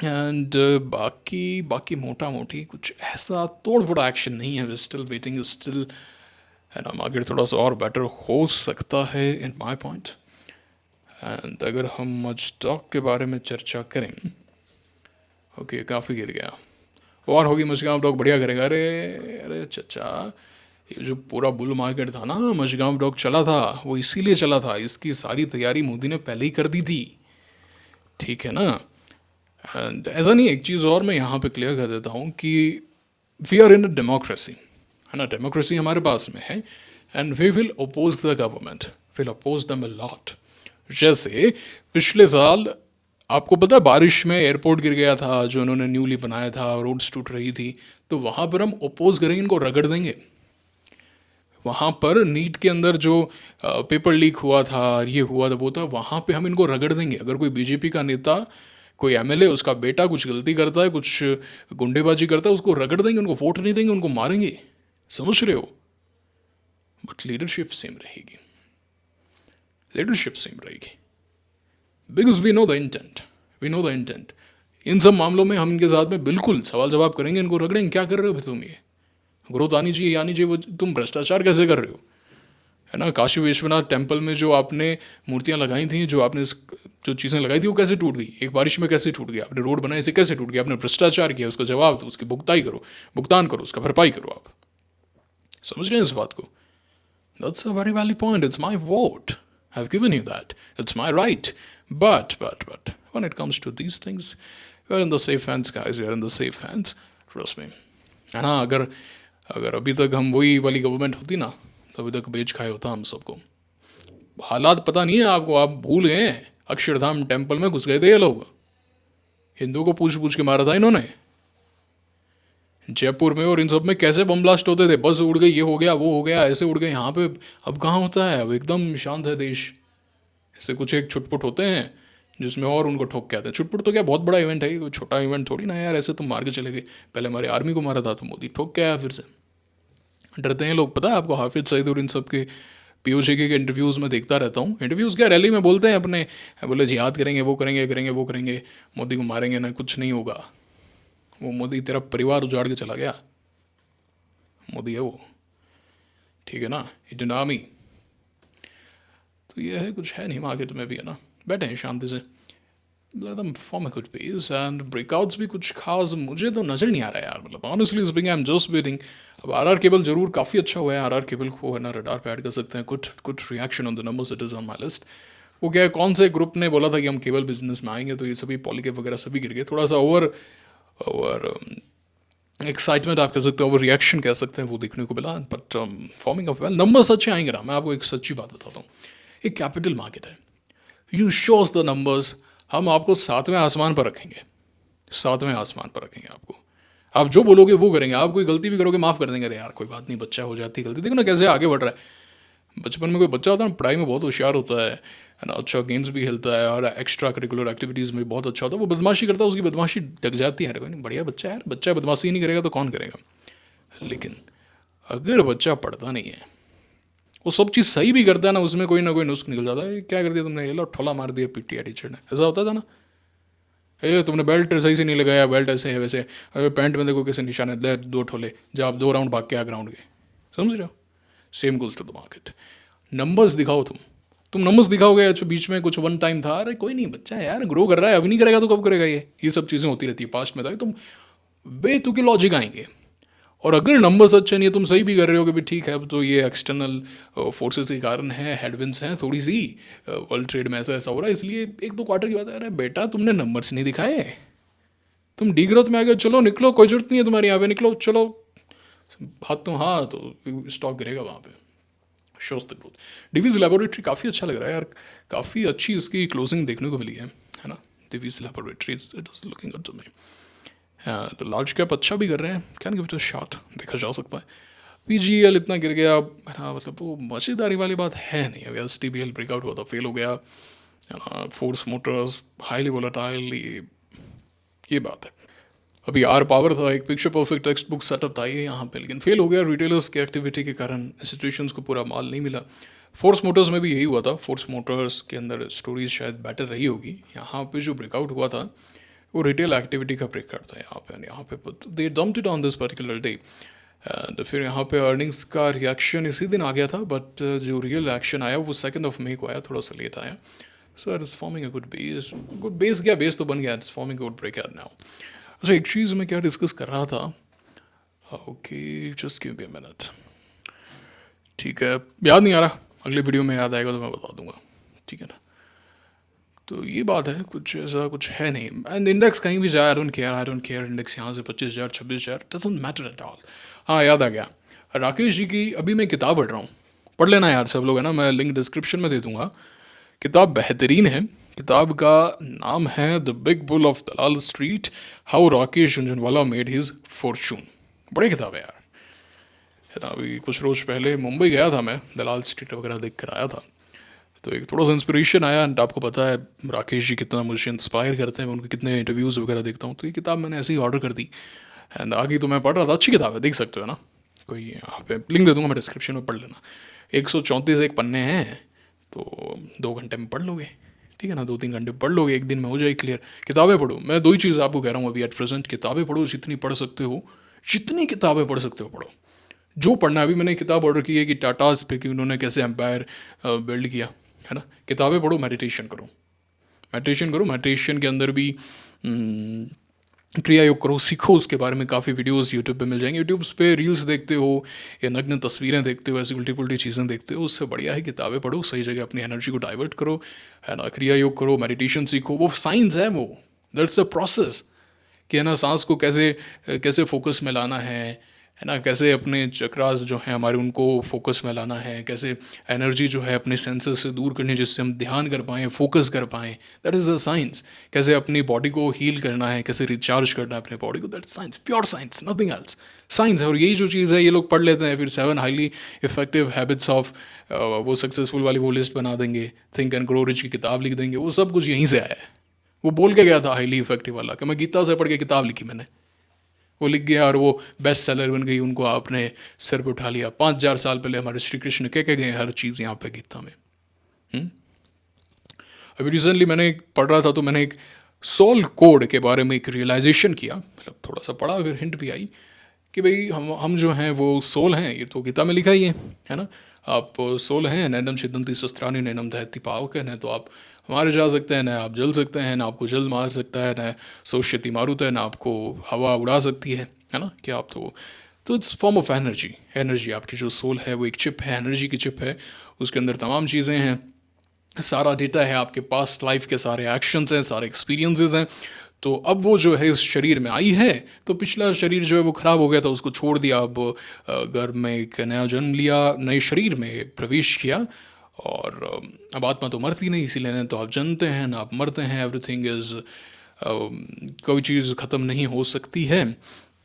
एंड बाकी मोटा मोटी कुछ ऐसा तोड़ फोड़ा एक्शन नहीं है। वी स्टिल वेटिंग, स्टिल है ना, मार्केट थोड़ा सा और बेटर हो सकता है इन माय पॉइंट। एंड अगर हम आज स्टॉक के बारे में चर्चा करें, ओके काफ़ी गिर गया, और होगी मजगांव डॉक बढ़िया करेगा। अरे चचा, ये जो पूरा बुल मार्केट था ना, मजगांव डॉक चला था, वो इसीलिए चला था, इसकी सारी तैयारी मोदी ने पहले ही कर दी थी, ठीक है ना। एंड ऐसा नहीं, एक चीज़ और मैं यहाँ पे क्लियर कर देता हूँ कि we are in a democracy, है ना, डेमोक्रेसी हमारे पास में है, and we will oppose the government, will oppose them a lot. जैसे पिछले साल आपको पता है बारिश में एयरपोर्ट गिर गया था, जो उन्होंने न्यूली बनाया था, रोड्स टूट रही थी, तो वहाँ पर हम अपोज करेंगे, इनको रगड़ देंगे। वहाँ पर नीट के अंदर जो पेपर लीक हुआ था, ये हुआ था, वो था, वहाँ पे हम इनको रगड़ देंगे। अगर कोई बीजेपी का नेता, कोई एमएलए, उसका बेटा कुछ गलती करता है, कुछ गुंडेबाजी करता है, उसको रगड़ देंगे, उनको वोट नहीं देंगे, उनको मारेंगे, समझ रहे हो? बट लीडरशिप सेम रहेगी, लीडरशिप सेम रहेगी, because we know the intent, we know the intent. इन सब मामलों में हम इनके साथ में बिल्कुल सवाल जवाब करेंगे, इनको रगड़ेंगे, क्या कर रहे हो भाई तुम, ये ग्रोथ आनी चाहिए आनी चाहिए, वो तुम भ्रष्टाचार कैसे कर रहे हो, है ना। काशी विश्वनाथ टेम्पल में जो आपने मूर्तियां लगाई थी, जो आपने जो चीज़ें लगाई थी, वो कैसे टूट गई, एक बारिश में कैसे टूट गई, आपने रोड बनाए इसे कैसे टूट गया, आपने भ्रष्टाचार किया, उसका जवाब दो, उसकी भुगताई करो, भुगतान करो, उसका भरपाई करो। आप समझ रहे हैं इस बात को? That's a very valid point, it's my vote, I have given you that, it's my right, but when it comes to these things, we are in the safe hands guys, we are in the safe hands, trust me, है ना। अगर अगर अभी तक हम वही वाली government होती ना, तो अभी तक बेच खाए होता हम सबको। हालात पता नहीं है आपको, आप भूल गए हैं, अक्षरधाम टेम्पल में घुस गए थे ये लोग, हिंदुओं को पूछ पूछ के मारा था इन्होंने जयपुर में, और इन सब में कैसे बम ब्लास्ट होते थे, बस उड़ गई, ये हो गया वो हो गया, ऐसे उड़ गए। यहाँ पे अब कहाँ होता है, अब एकदम शांत है देश। ऐसे कुछ एक छुटपुट होते हैं जिसमें और उनको ठोक के आते हैं। छुटपुट तो क्या बहुत बड़ा इवेंट है, कोई छोटा इवेंट थोड़ी ना यार, ऐसे तुम मार के चले गए। पहले हमारे आर्मी को मारा था तो मोदी ठोक के आया फिर से। डरते हैं लोग, पता है आपको। हाफिज सईद और इन सब के पीओजे के इंटरव्यूज़ में देखता रहता हूँ। इंटरव्यूज़ क्या, रैली में बोलते हैं अपने, बोले जिहाद करेंगे, वो करेंगे करेंगे वो करेंगे, मोदी को मारेंगे ना, कुछ नहीं होगा। वो मोदी तेरा परिवार उजाड़ के चला गया, मोदी है वो, ठीक है ना, इंडियन आर्मी। तो ये है, कुछ है नहीं, मार्केट में भी है ना, बैठे हैं शांति से, एकदम form good pace and breakouts भी कुछ खास मुझे तो नज़र नहीं आ रहा है यार। मतलब honestly speaking I am just waiting. अब आरआर केबल जरूर काफ़ी अच्छा हुआ है, आरआर केबल को है ना रडार पे ऐड कर सकते हैं। Good good reaction on the numbers, it is on my list. वो क्या है, कौन से ग्रुप ने बोला था कि हम केबल बिजनेस में आएंगे, तो ये सभी पॉलीकेप वगैरह सभी गिर गए। थोड़ा सा ओवर एक्साइटमेंट आप कह सकते हैं, ओवर रिएक्शन कह सकते हैं, वो देखने को मिला। But forming up well, numbers अच्छे आएंगे ना। मैं आपको एक सच्ची बात बताता हूँ, एक कैपिटल मार्केट है, यू शोज द नंबर्स, हम आपको सातवें आसमान पर रखेंगे, सातवें आसमान पर रखेंगे आपको। आप जो बोलोगे वो करेंगे, आप कोई गलती भी करोगे माफ़ कर देंगे, अरे यार कोई बात नहीं, बच्चा हो जाती है गलती। देखो ना कैसे आगे बढ़ रहा है। बचपन में कोई बच्चा होता है ना, पढ़ाई में बहुत होशियार होता है ना, अच्छा गेम्स भी खेलता है और एक्स्ट्रा करिकुलर एक्टिविटीज़ में बहुत अच्छा होता है, वो बदमाशी करता है, उसकी बदमाशी ढक जाती है। कोई नहीं, बढ़िया बच्चा है यार, बच्चा बदमाशी नहीं करेगा तो कौन करेगा। लेकिन अगर बच्चा पढ़ता नहीं है, वो सब चीज़ सही भी करता है ना, उसमें कोई ना कोई नुस्ख निकल जाता है। क्या कर दिया तुमने, ये लो ठोला मार दिया पीटीआई टीचर ने, ऐसा होता था ना। ये तुमने बेल्ट सही से नहीं लगाया, बेल्ट ऐसे है वैसे, अरे पैंट में देखो कैसे निशान है, दे दो ठोले, जब आप 2 राउंड भाग के आ ग्राउंड के। समझ रहे हो? Same goals to the market. Numbers दिखाओ, तुम नंबर्स दिखाओगे, अच्छा बीच में कुछ वन टाइम था, अरे कोई नहीं, बच्चा है यार, ग्रो कर रहा है, अभी नहीं करेगा तो कब करेगा। ये सब चीज़ें होती रहती है पास्ट में था। तुम बेतुके लॉजिक आएंगे, और अगर नंबर्स अच्छे नहीं है, तुम सही भी कर रहे हो कि भी ठीक है, अब तो ये एक्सटर्नल फोर्सेस के कारण है, हेडविंड्स हैं थोड़ी सी, वर्ल्ड ट्रेड में ऐसा ऐसा हो रहा है, इसलिए 1-2 क्वार्टर की बात है। अरे बेटा तुमने नंबर्स नहीं दिखाए, तुम डी ग्रोथ में आ गए, चलो निकलो, कोई जरूरत नहीं है तुम्हारी, यहाँ पे निकलो, चलो हाथ तो हाँ, तो स्टॉक गिरेगा वहाँ पे। Shows the growth. Divi's laboratory काफ़ी अच्छा लग रहा है यार, काफ़ी अच्छी इसकी क्लोजिंग देखने को मिली है ना। Divi's laboratory it is looking good to me. हाँ, तो लार्ज कैप अच्छा भी कर रहे हैं, can give it a shot, देखा जा सकता है। पीजीएल इतना गिर गया, हाँ मतलब वो मज़ेदारी वाली बात है नहीं। अभी S T B L breakout हुआ था, फेल हो गया, फोर्स मोटर्स हाईली वोलेटाइल, ये बात है। अभी आर पावर था, एक picture perfect text book setup था ये यहाँ पे, लेकिन फेल हो गया रिटेलर्स की एक्टिविटी के कारण, इंस्टीट्यूशंस को पूरा माल नहीं मिला। फोर्स मोटर्स में भी यही हुआ था, फोर्स मोटर्स के अंदर स्टोरीज शायद बेटर रही होगी। यहाँ पे जो ब्रेकआउट हुआ था वो रिटेल एक्टिविटी का ब्रेक करता है यहाँ पे they dumped it on this particular day. And फिर यहाँ पे अर्निंग्स का रिएक्शन इसी दिन आ गया था, बट जो रियल एक्शन आया वो 2 मई को आया, थोड़ा सा लेट आया। So it is forming a good base क्या, बेस तो बन गया, it's forming good break now. अच्छा एक चीज़ मैं क्या डिस्कस कर रहा था, okay just give me a minute, ठीक है, याद नहीं आ रहा, अगले वीडियो में याद आएगा तो मैं बता दूंगा, ठीक है ना। तो ये बात है, कुछ ऐसा कुछ है नहीं। एंड इंडेक्स कहीं भी जाए, आई डोंट केयर इंडेक्स यहाँ से 25,000 26,000 डजंट मैटर एट ऑल। हाँ याद आ गया, राकेश जी की अभी मैं किताब पढ़ रहा हूँ, पढ़ लेना यार सब लोग, है ना, मैं लिंक डिस्क्रिप्शन में दे दूँगा। किताब बेहतरीन है, किताब का नाम है the big bull of Dalal street, how Rakesh Jhunjhunwala made his Fortune. बड़ी किताब है यार, है ना। अभी कुछ रोज़ पहले मुंबई गया था मैं, दलाल स्ट्रीट वगैरह देख कर आया था, तो एक थोड़ा सा इंस्पिरेशन आया। एंड आपको पता है राकेश जी कितना मुझे इंस्पायर करते हैं, मैं उनके कितने इंटरव्यूज़ वगैरह देखता हूँ, तो ये किताब मैंने ऐसे ही ऑर्डर कर दी एंड आगे तो मैं पढ़ रहा था। अच्छी किताब है, देख सकते हो ना, कोई यहाँ पे लिंक दे दूँगा मैं डिस्क्रिप्शन में, पढ़ लेना। 134 एक पन्ने हैं, तो 2 घंटे में पढ़ लोगे, ठीक है ना, 2-3 घंटे में पढ़ लोगे, एक दिन में हो जाए क्लियर। किताबें पढ़ो, मैं 2 ही चीज़ आपको कह रहा हूँ अभी एट प्रेजेंट, किताबें पढ़ो, जितनी पढ़ सकते हो, जितनी किताबें पढ़ सकते हो पढ़ो। जो पढ़ना है, अभी मैंने किताब ऑर्डर की है कि टाटाज पे कि उन्होंने कैसे एम्पायर बिल्ड किया, है ना। किताबें पढ़ो, मेडिटेशन करो, मेडिटेशन करो, मेडिटेशन के अंदर भी क्रिया योग करो, सीखो उसके बारे में। काफ़ी वीडियोस यूट्यूब पे मिल जाएंगे, यूट्यूब पे रील्स देखते हो या नग्न तस्वीरें देखते हो, ऐसी उल्टी पुल्टी चीज़ें देखते हो, उससे बढ़िया है किताबें पढ़ो, सही जगह अपनी एनर्जी को डाइवर्ट करो, है ना। क्रिया योग करो, मेडिटेशन सीखो, वो साइंस है, वो दैट्स अ प्रोसेस कि है ना, सांस को कैसे कैसे फोकस में लाना है ना, कैसे अपने चक्रास जो हैं हमारे उनको फोकस में लाना है, कैसे एनर्जी जो है अपने सेंसेस से दूर करनी है जिससे हम ध्यान कर पाएँ, फोकस कर पाएँ, दैट इज़ अ साइंस। कैसे अपनी बॉडी को हील करना है, कैसे रिचार्ज करना है अपने बॉडी को, that science, pure science, nothing else, science है। और यही जो चीज़ है ये लोग पढ़ लेते हैं, फिर 7 हाईली इफेक्टिव हैबिट्स ऑफ वो सक्सेसफुल वाली वो लिस्ट बना देंगे, थिंक एंड ग्रो रिच की किताब लिख देंगे, वो सब कुछ यहीं से आया है। वो बोल के गया था हाईली इफेक्टिव वाला कि मैं गीता से पढ़ के किताब लिखी मैंने, वो लिख गया और वो बेस्ट सेलर बन गई, उनको आपने सिर पर उठा लिया। 5,000 साल पहले हमारे श्री कृष्ण कह के गए हर चीज़ यहाँ पे गीता में। अभी रिसेंटली मैंने पढ़ रहा था तो मैंने एक सोल कोड के बारे में एक रियलाइजेशन किया, मतलब थोड़ा सा पढ़ा, फिर हिंट भी आई कि भाई हम जो हैं वो सोल हैं, ये तो गीता में लिखा ही है ना। आप सोल हैं, नैनम छिदंती शस्त्राणि नैनम दहती पावक है, तो आप मारे जा सकते हैं, ना आप जल सकते हैं, ना आपको जल मार सकता है, ना सोष्यति मारुत है, ना आपको हवा उड़ा सकती है ना, कि आप तो it's form of energy. Energy आपकी जो सोल है वो एक चिप है, एनर्जी की चिप है, उसके अंदर तमाम चीज़ें हैं, सारा डेटा है, आपके पास्ट लाइफ के सारे एक्शंस हैं, सारे एक्सपीरियंसेस हैं। तो अब वो जो है इस शरीर में आई है, तो पिछला शरीर जो है वो ख़राब हो गया था, उसको छोड़ दिया, अब गर्भ में एक नया जन्म लिया, नए शरीर में प्रवेश किया, और अब आत्मा तो मरती नहीं, इसीलिए ना तो आप जन्मते हैं ना आप मरते हैं, एवरीथिंग इज़, कोई चीज़ ख़त्म नहीं हो सकती है।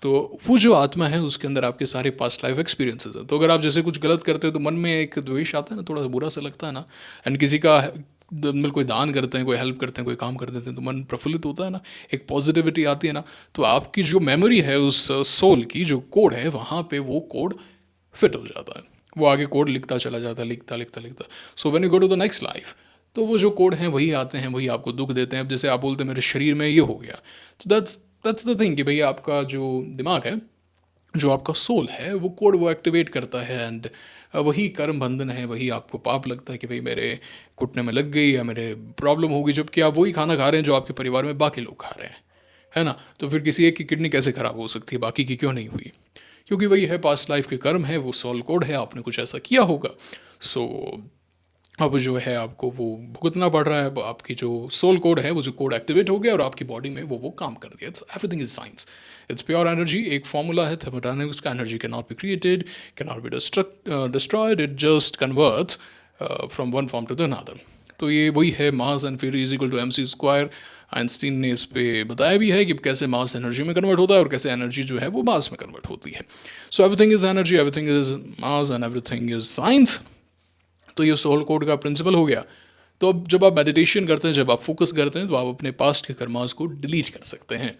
तो वो जो आत्मा है उसके अंदर आपके सारे पास्ट लाइफ एक्सपीरियंसेस हैं। तो अगर आप जैसे कुछ गलत करते हो तो मन में एक द्वेष आता है ना, थोड़ा सा बुरा सा लगता है ना, एंड किसी का मतलब कोई दान करते हैं, कोई हेल्प करते हैं, कोई काम कर देते हैं तो मन प्रफुल्लित होता है ना, एक पॉजिटिविटी आती है ना, तो आपकी जो मेमोरी है उस सोल की जो कोड है वहाँ पे वो कोड फिट हो जाता है, वो आगे कोड लिखता चला जाता है, लिखता लिखता लिखता। So when you go to the next life, तो वो जो कोड हैं वही आते हैं, वही आपको दुख देते हैं। अब जैसे आप बोलते हैं मेरे शरीर में ये हो गया, तो दैट्स द थिंग कि भैया आपका जो दिमाग है, जो आपका सोल है, वो कोड वो एक्टिवेट करता है, एंड वही कर्म बंधन है, वही आपको पाप लगता है कि भाई मेरे घुटने में लग गई या मेरे प्रॉब्लम होगी, जबकि आप वही खाना खा रहे हैं जो आपके परिवार में बाकी लोग खा रहे हैं, है ना। तो फिर किसी एक की किडनी कैसे ख़राब हो सकती है, बाकी की क्यों नहीं हुई? क्योंकि वही है, पास्ट लाइफ के कर्म है, वो सोल कोड है, आपने कुछ ऐसा किया होगा। सो अब जो है आपको वो भुगतना पड़ रहा है, अब आपकी जो सोल कोड है वो जो कोड एक्टिवेट हो गया और आपकी बॉडी में वो काम कर दिया। It's everything is science, it's pure energy. एक फॉर्मूला है थर्मोडायनामिक्स का, energy can not be created, can not be destroyed, it just converts from one form to the another. तो ये वही है मास एंड फिर is equal to MC square. Einstein ने इस पे बताया भी है कि कैसे मास एनर्जी में कन्वर्ट होता है और कैसे एनर्जी जो है वो मास में कन्वर्ट होती है। So everything is energy, everything is mass and everything is science. तो ये सोल कोड का प्रिंसिपल हो गया। तो अब जब आप मेडिटेशन करते हैं, जब आप फोकस करते हैं, तो आप अपने पास्ट के कर्मास को डिलीट कर सकते हैं।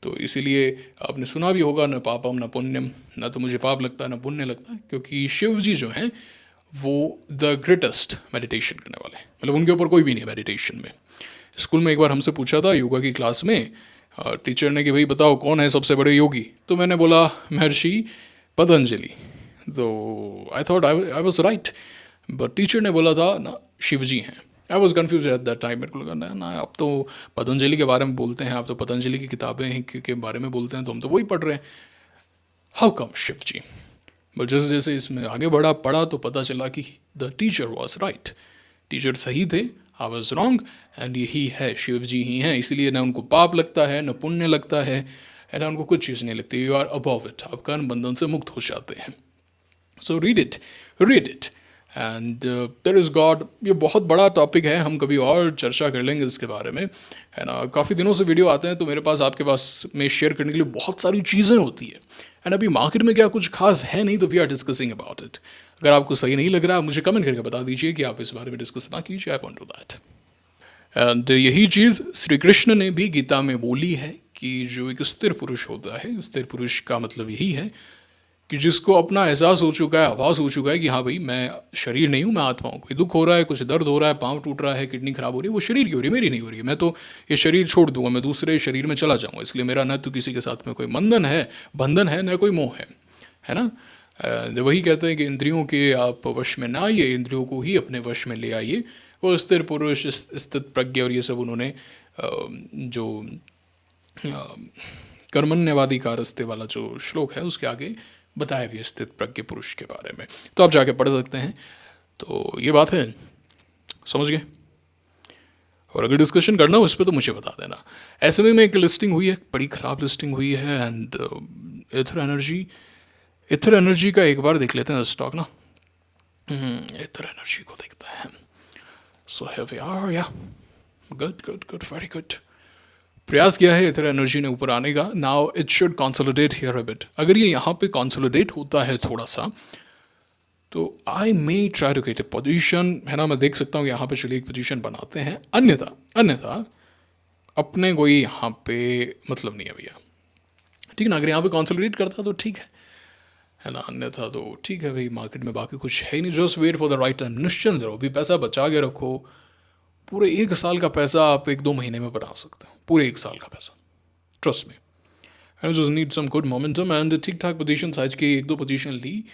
तो इसीलिए आपने सुना भी होगा, न पापम न पुण्यम, ना तो मुझे पाप लगता है न पुण्य लगता है, क्योंकि शिव जी जो हैं वो द ग्रेटेस्ट मेडिटेशन करने वाले हैं, मतलब उनके ऊपर कोई भी नहीं है मेडिटेशन में। स्कूल में एक बार हमसे पूछा था योगा की क्लास में टीचर ने कि भाई बताओ कौन है सबसे बड़े योगी, तो मैंने बोला महर्षि पतंजलि। तो I thought I was right, but teacher ने बोला था ना शिव जी हैं। I was confuse at that time, मेरे को लगा ना आप तो पतंजलि के बारे में बोलते हैं, आप तो पतंजलि की किताबें के बारे में बोलते हैं, तो हम तो वही पढ़ रहे हैं, how come Shiv ji. But जैसे जैसे इसमें आगे पढ़ा तो पता चला कि the teacher was right, teacher सही थे, आई वॉज रॉन्ग, एंड यही है, शिव जी ही हैं। इसीलिए ना उनको पाप लगता है, ना पुण्य लगता है, ना उनको कुछ चीज़ नहीं लगती। यू आर अबव इट, आप कर्म बंधन से मुक्त हो जाते हैं। So read it and there is God. ये बहुत बड़ा टॉपिक है, हम कभी और चर्चा कर लेंगे इसके बारे में, है ना। काफ़ी दिनों से वीडियो आते हैं तो मेरे पास आपके पास में शेयर करने के लिए बहुत सारी चीज़ें होती है, एंड अभी मार्केट में क्या कुछ खास है नहीं, तो we are discussing about it. अगर आपको सही नहीं लग रहा है मुझे कमेंट करके बता दीजिए कि आप इस बारे में डिस्कस ना कीजिए, I want to that. And यही चीज़ श्री कृष्ण ने भी गीता में बोली है कि जो एक स्थिर पुरुष होता है, स्थिर पुरुष का मतलब यही है कि जिसको अपना एहसास हो चुका है, आभास हो चुका है कि हाँ भाई मैं शरीर नहीं हूँ, मैं आत्मा हूँ। कोई दुख हो रहा है, कुछ दर्द हो रहा है, पाँव टूट रहा है, किडनी खराब हो रही है, वो शरीर की हो रही है, मेरी नहीं हो रही है। मैं तो ये शरीर छोड़ दूंगा, मैं दूसरे शरीर में चला जाऊँगा। इसलिए मेरा न तो किसी के साथ में कोई बंधन है, न कोई मोह है ना। वही कहते हैं कि इंद्रियों के आप वश में ना आइए, इंद्रियों को ही अपने वश में ले आइए। वो स्थिर पुरुष, स्थित प्रज्ञ और ये सब उन्होंने जो कर्मण्यवादी कारस्ते वाला जो श्लोक है उसके आगे बताया भी है स्थित प्रज्ञ पुरुष के बारे में। तो आप जाके पढ़ सकते हैं। तो ये बात है, समझ गए। और अगर डिस्कशन करना हो इस पर तो मुझे बता देना। एसएमए में एक लिस्टिंग हुई है, बड़ी ख़राब लिस्टिंग हुई है। एंड इथर एनर्जी का एक बार देख लेते हैं स्टॉक ना। इथर एनर्जी को देखते हैं। सो हियर वी आर, या good good good, very good. प्रयास किया है इथर एनर्जी ने ऊपर आने का। Now it should consolidate here a bit. अगर ये यहाँ पे कंसोलिडेट होता है थोड़ा सा, तो I may try to get a position, है ना। मैं देख सकता हूँ यहाँ पे चलिए एक पोजीशन बनाते हैं। अन्यथा अन्यथा अपने कोई यहाँ पे मतलब नहीं है भैया, ठीक है ना। अगर यहाँ पे कंसोलिडेट करता तो ठीक है ना, अन्यथा तो ठीक है भाई। मार्केट में बाकी कुछ है ही नहीं, just wait for the right time. निश्चिंत रहो, भी पैसा बचा के रखो। पूरे 1 साल का पैसा आप 1-2 महीने में बना सकते हो, पूरे 1 साल का पैसा, ट्रस्ट में। I just need some good momentum and ठीक ठाक पोजीशन साइज की 1-2 पोजीशन ली।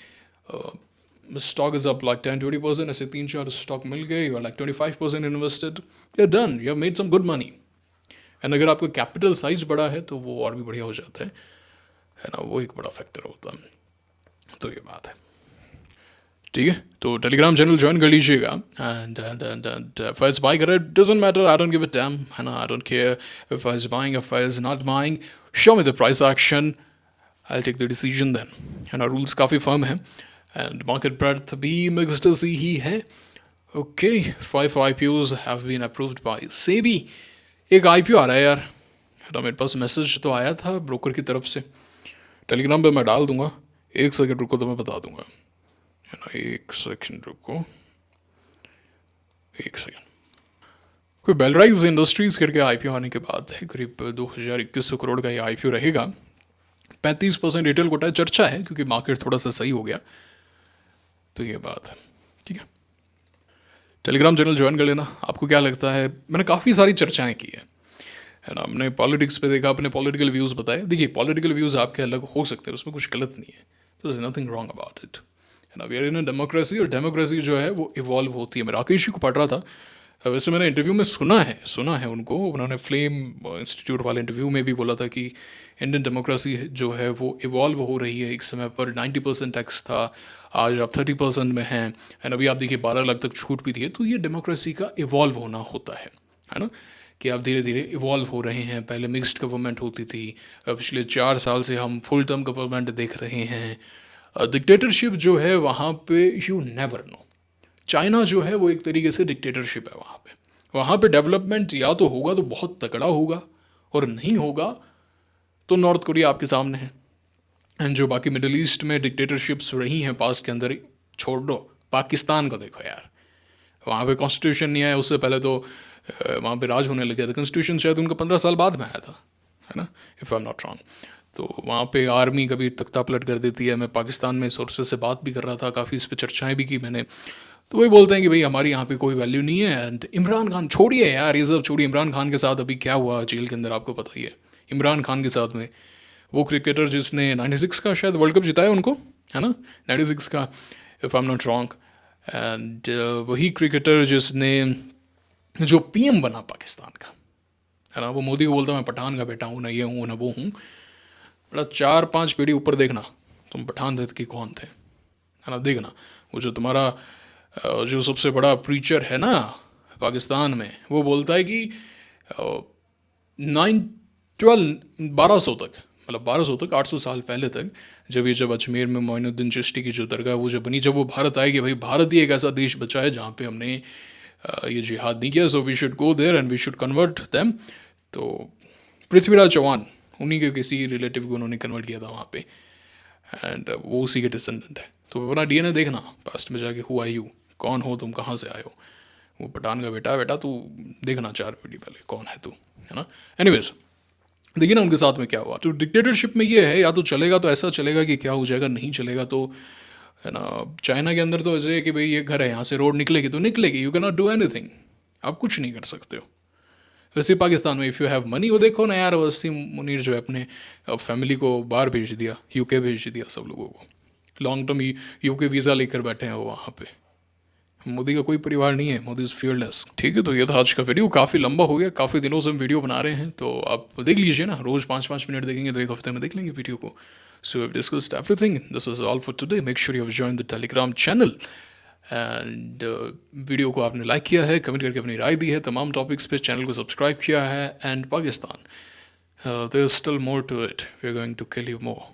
स्टॉक इज अप लाइक 10-20%, ऐसे 3-4 स्टॉक मिल गए, you are like 25% invested, you are done, you have made some good money. And अगर आपका कैपिटल साइज बड़ा है तो वो और भी बढ़िया हो जाता है ना, वो एक बड़ा फैक्टर होता है। तो ये बात है, ठीक है। तो टेलीग्राम चैनल ज्वाइन कर लीजिएगा। एंड फर्स्ट बाई करें, doesn't matter, I don't give a damn, है ना। I don't care if I is buying, if I is not buying, show me the price action, I take the decision then, है ना। Rules काफ़ी firm है and market breadth भी mixed सी ही है। Okay, 5 IPOs have been approved by SEBI. एक IPO आ रहा है यार, है ना। मेरे पास मैसेज तो आया था ब्रोकर की तरफ से, टेलीग्राम पे मैं डाल दूंगा। 1 सेकंड रुको तो मैं बता दूंगा, है ना। 1 सेकंड रुको, 1 सेकंड। कोई बेलराइज इंडस्ट्रीज करके IPO आने के बाद है, करीब 2100 करोड़ का ये IPO रहेगा। 35% रिटेल कोटा चर्चा है क्योंकि मार्केट थोड़ा सा सही हो गया। तो ये बात है, ठीक है। टेलीग्राम चैनल ज्वाइन कर लेना। आपको क्या लगता है, मैंने काफ़ी सारी चर्चाएं की है ना। हमने पॉलिटिक्स पे देखा, अपने पॉलिटिकल व्यूज़ बताए। देखिए, पॉलिटिकल व्यूज़ आपके अलग हो सकते हैं, उसमें कुछ गलत नहीं है, तो is nothing wrong about it, है ना। We are in a democracy, और डेमोक्रेसी जो है वो इवॉल्व होती है। मैं राकेश जी को पढ़ रहा था, वैसे मैंने इंटरव्यू में सुना है उनको, उन्होंने फ्लेम इंस्टीट्यूट वाले इंटरव्यू में भी बोला था कि इंडियन डेमोक्रेसी जो है वो इवॉल्व हो रही है। एक समय पर 90% टैक्स था, आज आप 30% में हैं, एंड अभी आप देखिए 12 लाख तक छूट भी दी है। तो ये डेमोक्रेसी का इवॉल्व होना होता है ना, कि आप धीरे धीरे इवॉल्व हो रहे हैं। पहले मिक्स्ड गवर्नमेंट होती थी, पिछले 4 साल से हम फुल टर्म गवर्नमेंट देख रहे हैं। डिक्टेटरशिप जो है वहाँ पे यू नेवर नो। चाइना जो है वो एक तरीके से डिक्टेटरशिप है वहाँ पे। वहाँ पे डेवलपमेंट या तो होगा तो बहुत तगड़ा होगा, और नहीं होगा तो नॉर्थ कोरिया आपके सामने है। एंड जो बाकी मिडिल ईस्ट में डिक्टेटरशिप्स रही हैं पास्ट के अंदर, छोड़ दो, पाकिस्तान को देखो यार, वहाँ पे कॉन्स्टिट्यूशन नहीं आया, उससे पहले तो वहाँ पे राज होने लग गया था। कॉन्स्टिट्यूशन शायद उनका 15 साल बाद में आया था, है ना, if I am not wrong. तो वहाँ पे आर्मी कभी तख्ता पलट कर देती है। मैं पाकिस्तान में सोर्सेज से बात भी कर रहा था, काफ़ी इस पर चर्चाएँ भी की मैंने। तो वही बोलते हैं कि भाई हमारी यहाँ पे कोई वैल्यू नहीं है। एंड इमरान खान, छोड़िए यार ये सब छोड़िए, इमरान खान के साथ अभी क्या हुआ जेल के अंदर आपको पता ही है। इमरान खान के साथ में वो क्रिकेटर जिसने 96 का शायद वर्ल्ड कप जिताया उनको, है ना, 96 का, if I am not wrong. And वही क्रिकेटर जिसने जो PM बना पाकिस्तान का, है ना, वो मोदी को बोलता मैं पठान का बेटा हूँ, ना ये हूँ ना वो हूँ। बड़ा 4-5 पीढ़ी ऊपर देखना, तुम पठान थे कि कौन थे, है ना। देखना वो जो तुम्हारा जो सबसे बड़ा प्रीचर है ना पाकिस्तान में, वो बोलता है कि 1200 तक, मतलब 1200 तक, 800 साल पहले तक, जब अजमेर में मोइनुद्दीन चिश्ती की जो दरगाह वो जब बनी, जब वो भारत आए कि भाई भारत ही एक ऐसा देश बचा है जहाँ पे हमने ये जिहाद नहीं किया, so we should go there and we should convert them. तो पृथ्वीराज चौहान, उन्हीं के किसी रिलेटिव को उन्होंने कन्वर्ट किया था वहाँ पे, एंड वो उसी के डिसेंडेंट है। तो अपना DNA देखना पास्ट में जाके, हु आर यू, कौन हो तुम, कहाँ से आए हो। वो पठान का बेटा तू देखना 4 पीढ़ी पहले कौन है तू, है ना। एनीवेज, देखिए ना उनके साथ में क्या हुआ। तो डिक्टेटरशिप में ये है, या तो चलेगा तो ऐसा चलेगा कि क्या हो जाएगा, नहीं चलेगा तो है ना। चाइना के अंदर तो ऐसे है कि भाई ये घर है, यहाँ से रोड निकलेगी तो निकलेगी, you can not do anything, आप कुछ नहीं कर सकते हो। वैसे पाकिस्तान में इफ़ यू हैव मनी, वो देखो ना यार, वसीम मुनीर जो है अपने फैमिली को बाहर भेज दिया, यूके भेज दिया सब लोगों को, लॉन्ग टर्म यूके वीज़ा लेकर बैठे हैं वो वहाँ पे। मोदी का कोई परिवार नहीं है, मोदी इज़ फियरलेस। ठीक है, तो ये था आज का वीडियो, काफ़ी लंबा हो गया, काफ़ी दिनों से हम वीडियो बना रहे हैं, तो आप देख लीजिए ना, रोज़ 5-5 मिनट देखेंगे तो एक हफ्ते में देख लेंगे वीडियो को। So we discussed everything, this is all for today, make sure you have join the Telegram channel and video को आपने लाइक किया है, कमेंट करके अपनी राय दी है तमाम टॉपिक्स पे, चैनल को सब्सक्राइब किया है। And Pakistan, there is still more to it, we are going to kill you more,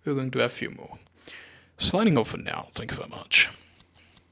we are going to F you more. Signing off for now, thank you very much.